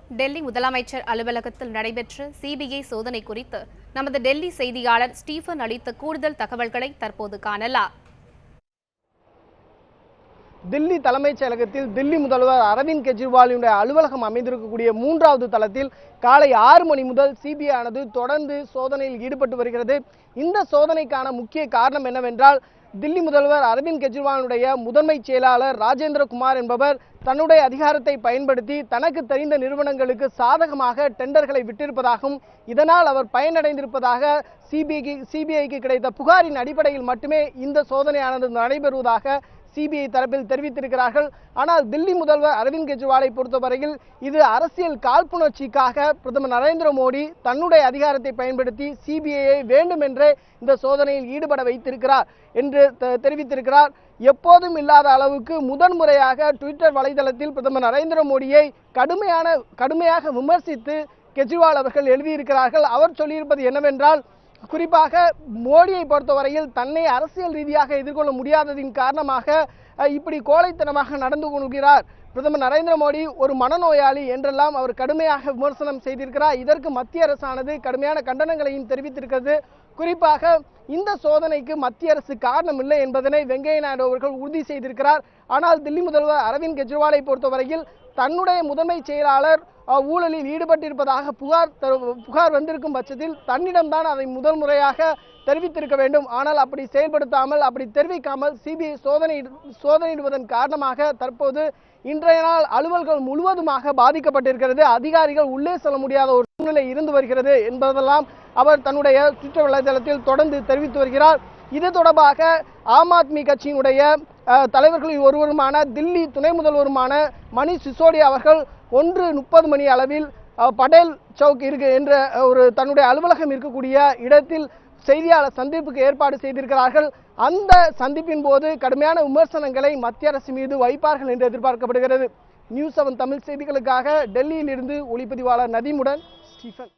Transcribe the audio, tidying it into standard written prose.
டெல்லி முதலமைச்சர் அலுவலகத்தில் நடைபெற்ற சிபிஐ சோதனை குறித்து நமது டெல்லி செய்தியாளர் ஸ்டீஃபன் அளித்த கூடுதல் தகவல்களை தற்போது காணலாம். தில்லி தலைமைச் செயலகத்தில் தில்லி முதல்வர் அரவிந்த் கெஜ்ரிவாலினுடைய அலுவலகம் அமைந்திருக்கக்கூடிய 3வது தளத்தில் காலை 6 மணி முதல் சிபிஐ ஆனது தொடர்ந்து சோதனையில் ஈடுபட்டு வருகிறது. இந்த சோதனைக்கான முக்கிய காரணம் என்னவென்றால், தில்லி முதல்வர் அரவிந்த் கெஜ்ரிவாலுடைய முதன்மை செயலாளர் ராஜேந்திர குமார் என்பவர் தன்னுடைய அதிகாரத்தை பயன்படுத்தி தனக்கு தெரிந்த நிறுவனங்களுக்கு சாதகமாக டெண்டர்களை விட்டிருப்பதாகவும் இதனால் அவர் பயனடைந்திருப்பதாக சிபிஐக்கு கிடைத்த புகாரின் அடிப்படையில் மட்டுமே இந்த சோதனையானது நடைபெறுவதாக சிபிஐ தரப்பில் தெரிவித்திருக்கிறார்கள். ஆனால் தில்லி முதல்வர் அரவிந்த் கெஜ்ரிவாலை பொறுத்தவரையில் இது அரசியல் காழ்ப்புணர்ச்சிக்காக பிரதமர் நரேந்திர மோடி தன்னுடைய அதிகாரத்தை பயன்படுத்தி சிபிஐயை வேண்டுமென்றே இந்த சோதனையில் ஈடுபட வைத்திருக்கிறார் என்று தெரிவித்திருக்கிறார். எப்போதும் இல்லாத அளவுக்கு முதன்முறையாக ட்விட்டர் வலைதளத்தில் பிரதமர் நரேந்திர மோடியை கடுமையாக விமர்சித்து கெஜ்ரிவால் அவர்கள் எழுதியிருக்கிறார்கள். அவர் சொல்லியிருப்பது என்னவென்றால், குறிப்பாக மோடியை பொறுத்தவரையில் தன்னை அரசியல் ரீதியாக எதிர்கொள்ள முடியாததின் காரணமாக இப்படி கோழைத்தனமாக நடந்து கொள்கிறார். பிரதமர் நரேந்திர மோடி ஒரு மனநோயாளி என்றெல்லாம் அவர் கடுமையாக விமர்சனம் செய்திருக்கிறார். இதற்கு மத்திய அரசானது கடுமையான கண்டனங்களையும் தெரிவித்திருக்கிறது. குறிப்பாக இந்த சோதனைக்கு மத்திய அரசு காரணம் இல்லை என்பதனை வெங்கையா நாயுடு அவர்கள் உறுதி செய்திருக்கிறார். ஆனால் தில்லி முதல்வர் அரவிந்த் கெஜ்ரிவாலை பொறுத்தவரையில் தன்னுடைய முதன்மை செயலாளர் ஊழலில் ஈடுபட்டிருப்பதாக புகார் வந்திருக்கும் பட்சத்தில் தன்னிடம்தான் அதை முதல் முறையாக தெரிவித்திருக்க வேண்டும். ஆனால் அப்படி செயல்படுத்தாமல், அப்படி தெரிவிக்காமல் சிபிஐ சோதனையிடுவதன் காரணமாக தற்போது இன்றைய நாள் அலுவல்கள் முழுவதுமாக பாதிக்கப்பட்டிருக்கிறது. அதிகாரிகள் உள்ளே செல்ல முடியாத ஒரு சூழ்நிலை இருந்து வருகிறது என்பதெல்லாம் அவர் தன்னுடைய ட்விட்டர் வலைதளத்தில் தொடர்ந்து தெரிவித்து வருகிறார். இது தொடர்பாக ஆம் ஆத்மி கட்சியினுடைய தலைவர்களில் ஒருவருமான தில்லி துணை முதல்வருமான மணிஷ் சிசோடியா அவர்கள் 1:30 மணி அளவில் படேல் சவுக் என்ற ஒரு தன்னுடைய அலுவலகம் இருக்கக்கூடிய இடத்தில் செய்தியாளர் சந்திப்புக்கு ஏற்பாடு செய்திருக்கிறார்கள். அந்த சந்திப்பின் போது கடுமையான விமர்சனங்களை மத்திய அரசு மீது வைப்பார்கள் என்று எதிர்பார்க்கப்படுகிறது. நியூஸ் 7 தமிழ் செய்திகளுக்காக டெல்லியில் இருந்து ஒளிப்பதிவாளர் நதீமுடன் ஸ்டீஃபன்.